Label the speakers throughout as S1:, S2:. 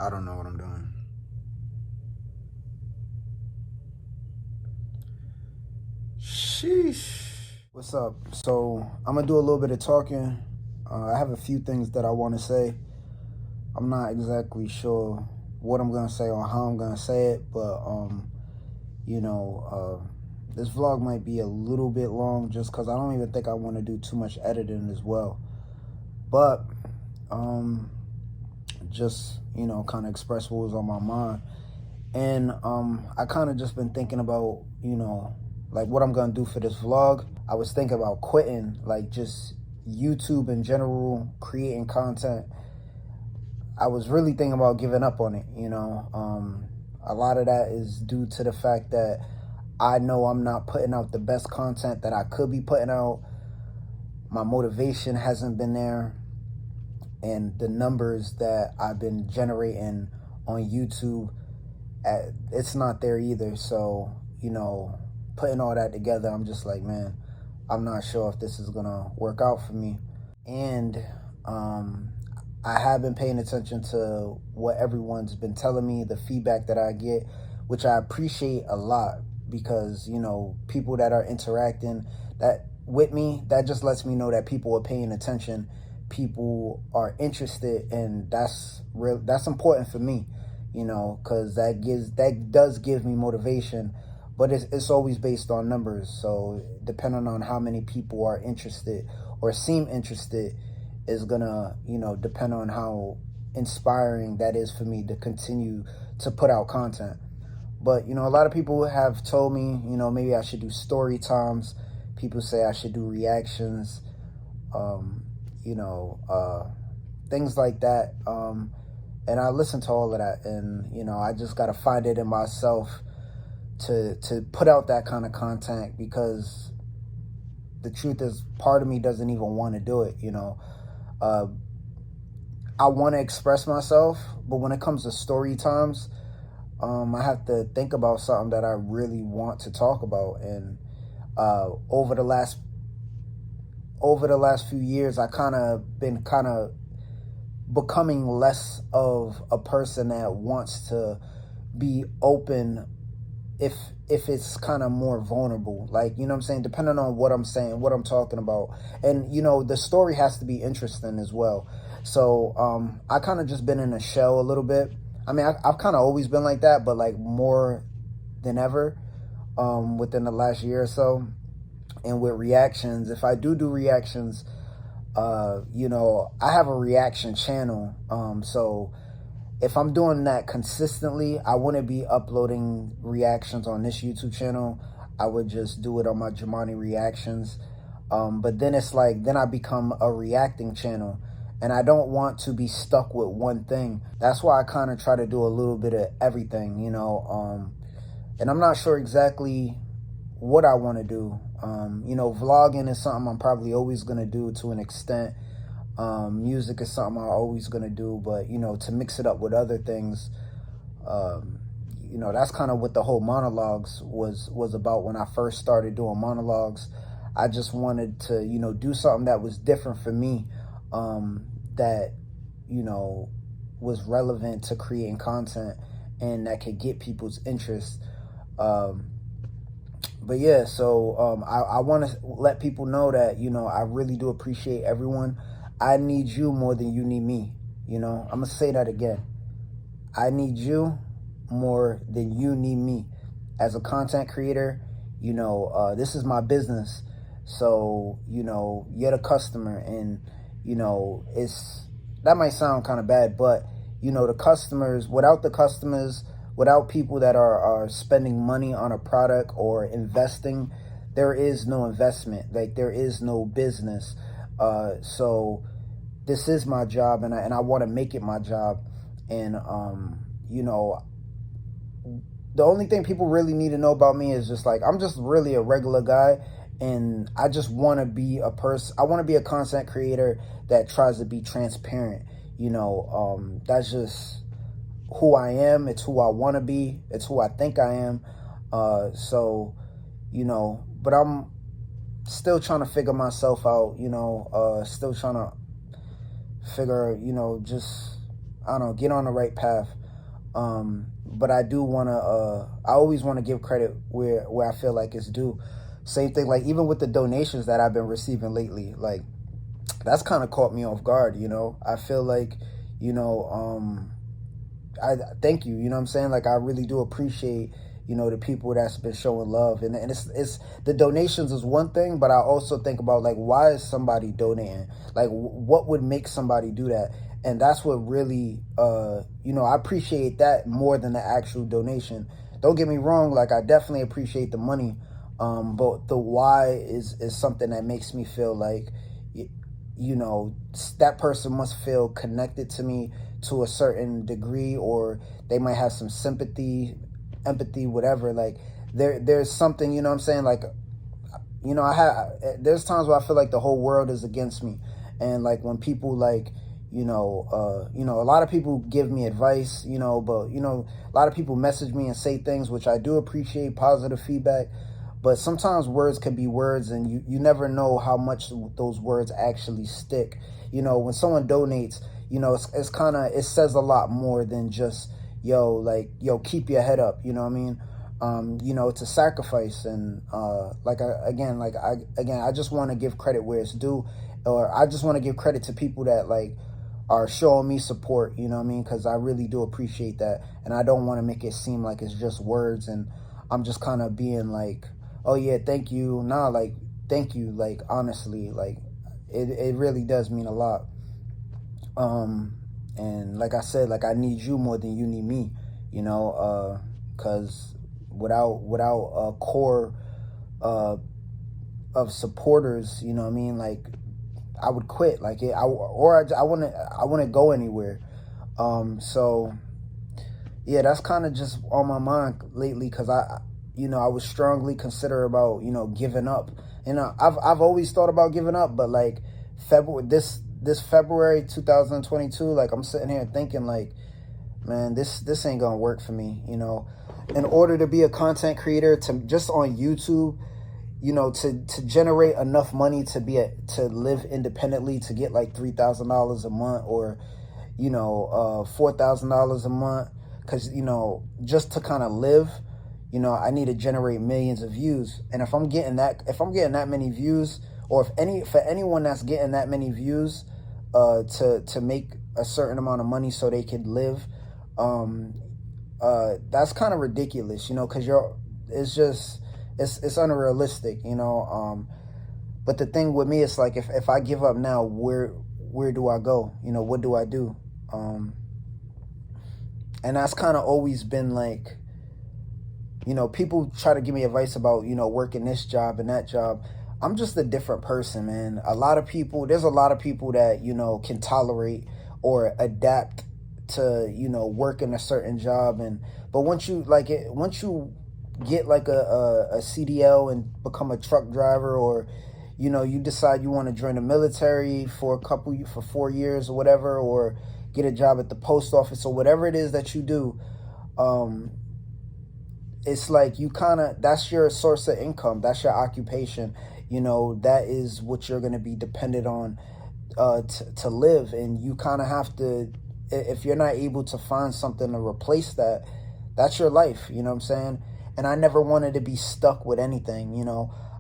S1: I don't know what I'm doing. Sheesh. What's up? So I'm gonna do a little bit of talking. I have a few things that I want to say. I'm not exactly sure what I'm gonna say or how I'm gonna say it, but you know, this vlog might be a little bit long just because I don't even think I want to do too much editing as well. But um, just kind of express what was on my mind. And I kind of just been thinking about, like what I'm gonna do for this vlog. I was thinking about quitting, like just YouTube in general, creating content. I was really thinking about giving up on it. A lot of that is due to the fact that I know I'm not putting out the best content that I could be putting out. My motivation hasn't been there, and the numbers that I've been generating on YouTube, it's not there either. So, putting all that together, I'm just like, man, I'm not sure if this is gonna work out for me. And I have been paying attention to what everyone's been telling me, the feedback that I get, which I appreciate a lot because, people that are interacting that with me, that just lets me know that people are paying attention, people are interested, and that's important for me, because that does give me motivation. But it's always based on numbers. So depending on how many people are interested or seem interested is gonna, depend on how inspiring that is for me to continue to put out content. But, a lot of people have told me, maybe I should do story times. People say I should do reactions, um, you know, uh, things like that. And I listen to all of that, and, I just got to find it in myself to put out that kind of content, because the truth is part of me doesn't even want to do it. uh, I want to express myself, but when it comes to story times, I have to think about something that I really want to talk about. And uh, over the last few years, I kind of becoming less of a person that wants to be open if it's kind of more vulnerable, like, what I'm saying, depending on what I'm saying, what I'm talking about. And the story has to be interesting as well. So I kind of just been in a shell a little bit. I mean, I've kind of always been like that, but like more than ever within the last year or so. And with reactions, if I do reactions, I have a reaction channel. So if I'm doing that consistently, I wouldn't be uploading reactions on this YouTube channel. I would just do it on my Jumanne reactions. But then it's like, then I become a reacting channel. And I don't want to be stuck with one thing. That's why I kind of try to do a little bit of everything. And I'm not sure exactly what I want to do. Vlogging is something I'm probably always going to do to an extent. Music is something I'm always gonna do, but to mix it up with other things, that's kind of what the whole monologues was about. When I first started doing monologues, I just wanted to do something that was different for me, that was relevant to creating content and that could get people's interest. But yeah, so I want to let people know that I really do appreciate everyone. I need you more than you need me. I'm gonna say that again. I need you more than you need me. As a content creator, this is my business. So you're the customer, and it's that might sound kind of bad, but the customers, without people that are spending money on a product or investing, there is no investment. Like, there is no business. So this is my job, and I want to make it my job. And the only thing people really need to know about me is just like, I'm just really a regular guy, and I just want to be a person. I want to be a content creator that tries to be transparent. That's just who I am. It's who I want to be. It's who I think I am. So, but I'm still trying to figure myself out, still trying to figure, just I don't know, get on the right path. But I do want to. I always want to give credit where I feel like it's due. Same thing, like even with the donations that I've been receiving lately, like that's kind of caught me off guard. I feel like, you know, I thank you. You know what I'm saying? Like I really do appreciate, the people that's been showing love, and it's the donations is one thing, but I also think about like why is somebody donating? Like what would make somebody do that? And that's what really, I appreciate that more than the actual donation. Don't get me wrong, like I definitely appreciate the money, but the why is something that makes me feel like, you know, that person must feel connected to me to a certain degree, or they might have some sympathy, empathy, whatever. Like there's something, you know what I'm saying? Like, there's times where I feel like the whole world is against me. And like when people like, a lot of people give me advice, but a lot of people message me and say things which I do appreciate, positive feedback. But sometimes words can be words, and you never know how much those words actually stick. When someone donates, it's kind of, it says a lot more than just, yo, keep your head up. You know what I mean? It's a sacrifice, and I just want to give credit where it's due, or I just want to give credit to people that like are showing me support. You know what I mean? Because I really do appreciate that, and I don't want to make it seem like it's just words, and I'm just kind of being like, oh yeah, thank you. Nah, like thank you. Like honestly, like it really does mean a lot. And like I said, like I need you more than you need me. Because without a core uh, of supporters, you know what I mean? Like I would quit. Like I wouldn't go anywhere. So yeah, that's kind of just on my mind lately because I was strongly consider about giving up. I've always thought about giving up, but like February this February 2022, like I'm sitting here thinking like, man, this ain't gonna work for me. In order to be a content creator, to just on YouTube, to generate enough money to live independently, to get like $3,000 a month, or $4,000 a month, because just to kind of live, I need to generate millions of views. And if I'm getting that many views, or for anyone that's getting that many views, to make a certain amount of money so they could live, that's kind of ridiculous, because it's unrealistic, but the thing with me is like, if I give up now, where do I go? What do I do? And that's kind of always been like, people try to give me advice about, working this job and that job. I'm just a different person, man. There's a lot of people that, can tolerate or adapt to, working a certain job. But once you get like a CDL and become a truck driver, or, you decide you want to join the military for 4 years or whatever, or get a job at the post office or whatever it is that you do, it's like that's your source of income. That's your occupation. That is what you're going to be dependent on to live. And you kind of have to, if you're not able to find something to replace that, that's your life. You know what I'm saying? And I never wanted to be stuck with anything.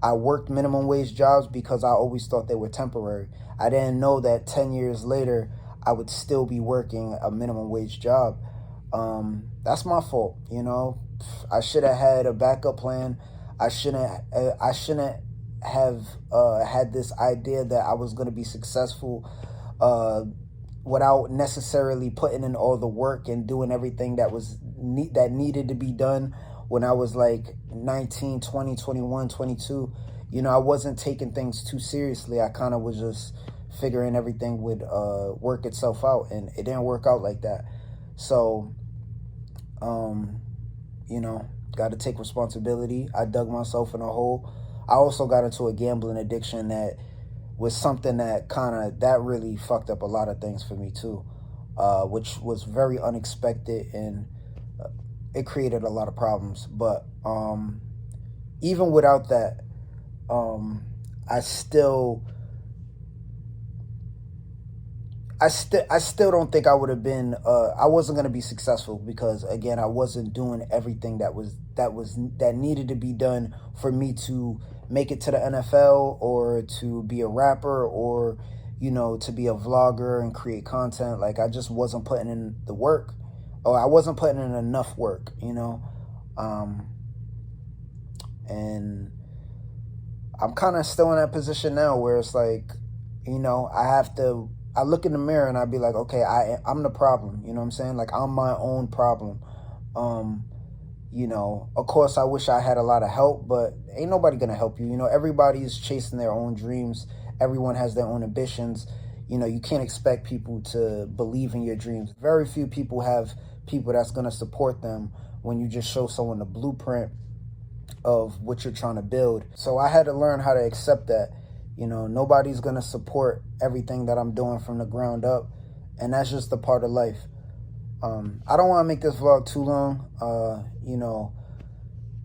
S1: I worked minimum wage jobs because I always thought they were temporary. I didn't know that 10 years later, I would still be working a minimum wage job. That's my fault. I should have had a backup plan. I shouldn't have had this idea that I was going to be successful without necessarily putting in all the work and doing everything that needed to be done when I was like 19, 20, 21, 22. I wasn't taking things too seriously. I kind of was just figuring everything would work itself out, and it didn't work out like that. So, got to take responsibility. I dug myself in a hole. I also got into a gambling addiction that was something that really fucked up a lot of things for me too, which was very unexpected, and it created a lot of problems. But even without that, I I still don't think I would have been. I wasn't gonna be successful because again, I wasn't doing everything that needed to be done for me to make it to the NFL or to be a rapper or to be a vlogger and create content. Like I just wasn't putting in the work, or I wasn't putting in enough work. Um, and I'm kind of still in that position now where it's like, I look in the mirror and I'd be like, okay, I'm the problem. You know what I'm saying? Like I'm my own problem. Um, of course I wish I had a lot of help, but ain't nobody gonna help you. Everybody's chasing their own dreams. Everyone has their own ambitions. You can't expect people to believe in your dreams. Very few people have people that's gonna support them when you just show someone the blueprint of what you're trying to build. So I had to learn how to accept that. Nobody's going to support everything that I'm doing from the ground up. And that's just a part of life. I don't want to make this vlog too long,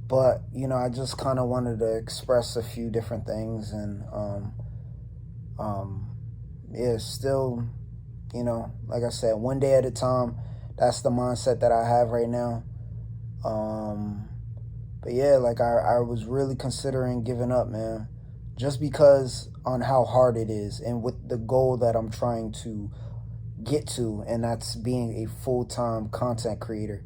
S1: but, I just kind of wanted to express a few different things. And, yeah, still, like I said, one day at a time. That's the mindset that I have right now. But yeah, like I was really considering giving up, man. Just because on how hard it is and with the goal that I'm trying to get to, and that's being a full-time content creator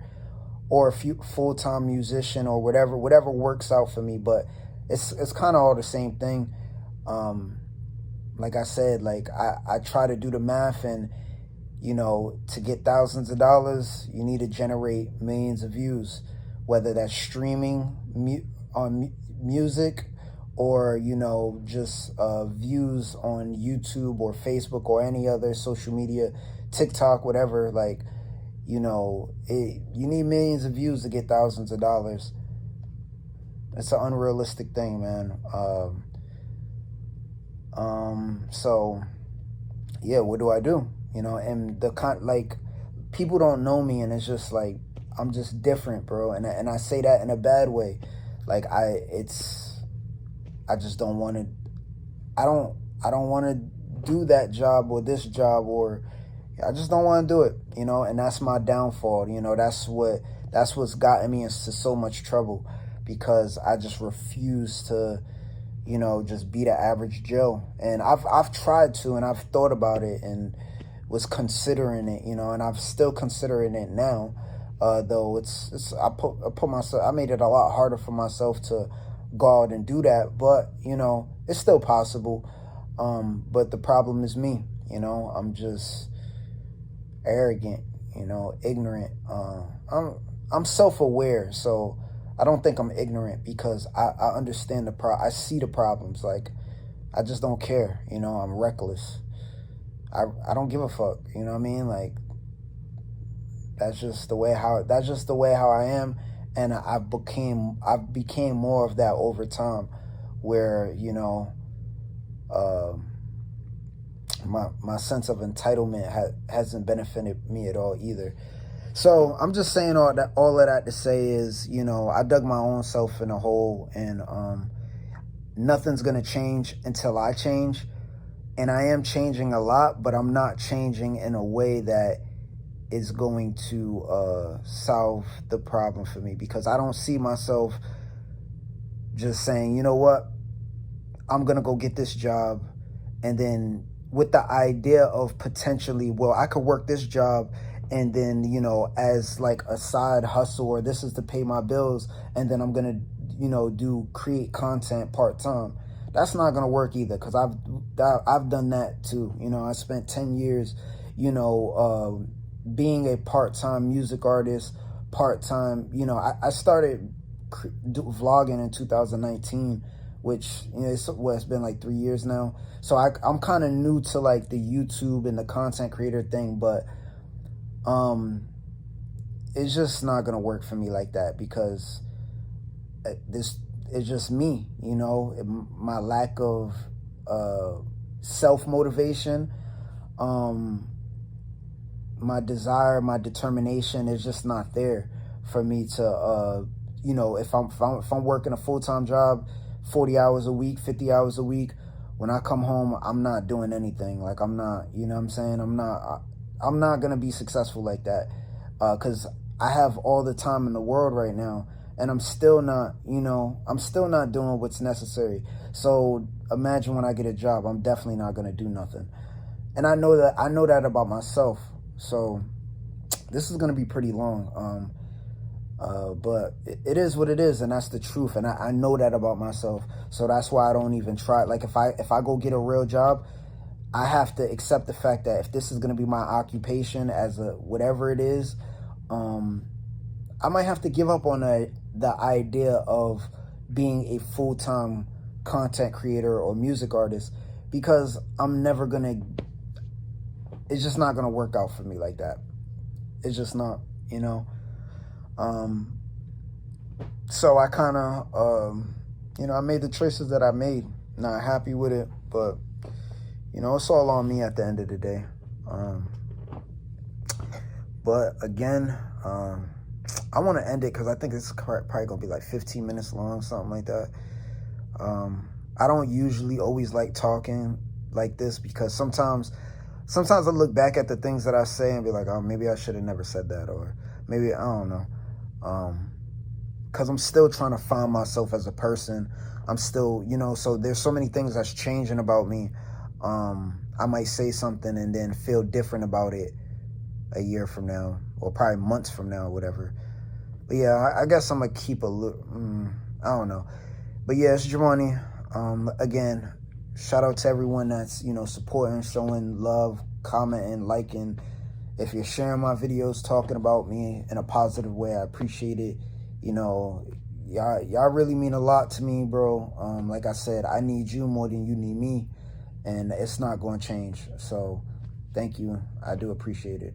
S1: or a full-time musician or whatever works out for me. But it's kind of all the same thing. Like I said, like I try to do the math, and to get thousands of dollars, you need to generate millions of views, whether that's streaming on music or just views on YouTube or Facebook or any other social media, TikTok, whatever. Like you need millions of views to get thousands of dollars. It's an unrealistic thing, man. So yeah, what do I do? And like people don't know me, and it's just like I'm just different, bro. And I say that in a bad way. Like I just don't want to. I don't want to do that job or this job, or I just don't want to do it. And that's my downfall. That's what's gotten me into so much trouble, because I just refuse to, just be the average Joe. And I've tried to, and I've thought about it and was considering it, and I'm still considering it now. Though I made it a lot harder for myself to go out and do that, but it's still possible. But the problem is me. I'm just arrogant, ignorant. I'm self-aware, so I don't think I'm ignorant, because I understand I see the problems. Like I just don't care. I'm reckless. I don't give a fuck. You know what I mean? Like that's just the way how I am. And I became more of that over time, where my sense of entitlement hasn't benefited me at all either. So I'm just saying all of that to say is, I dug my own self in a hole, and nothing's gonna change until I change. And I am changing a lot, but I'm not changing in a way that is going to solve the problem for me, because I don't see myself just saying, you know what, I'm gonna go get this job, and then with the idea of potentially, well, I could work this job, and then as like a side hustle, or this is to pay my bills, and then I'm gonna create content part-time. That's not gonna work either, because I've done that too. I spent 10 years being a part-time music artist, part-time, I started vlogging in 2019, which, it's been like 3 years now. So I'm kind of new to like the YouTube and the content creator thing, but it's just not going to work for me like that, because this is just me, my lack of self-motivation, my desire, my determination is just not there for me to, if I'm working a full-time job, 40 hours a week, 50 hours a week, when I come home, I'm not doing anything. Like, I'm not, you know what I'm saying? I'm not going to be successful like that. Because I have all the time in the world right now, and I'm still not, I'm still not doing what's necessary. So imagine when I get a job, I'm definitely not going to do nothing. And I know that about myself. So this is going to be pretty long. But it is what it is, and that's the truth. And I know that about myself. So that's why I don't even try. Like, if I go get a real job, I have to accept the fact that if this is going to be my occupation as a whatever it is, I might have to give up on the idea of being a full-time content creator or music artist, because it's just not going to work out for me like that. It's just not, So I kind of, I made the choices that I made. Not happy with it, but, it's all on me at the end of the day. But again, I want to end it because I think it's probably going to be like 15 minutes long, something like that. I don't usually always like talking like this, because sometimes I look back at the things that I say and be like, oh, maybe I should have never said that, or maybe, I don't know. Because I'm still trying to find myself as a person. I'm still, so there's so many things that's changing about me. I might say something and then feel different about it a year from now, or probably months from now, or whatever. But yeah, I guess I'm going to keep a look. I don't know. But yeah, it's Jumanne. Again, shout out to everyone that's, supporting, showing love, commenting, liking. If you're sharing my videos, talking about me in a positive way, I appreciate it. Y'all really mean a lot to me, bro. Like I said, I need you more than you need me, and it's not going to change. So thank you. I do appreciate it.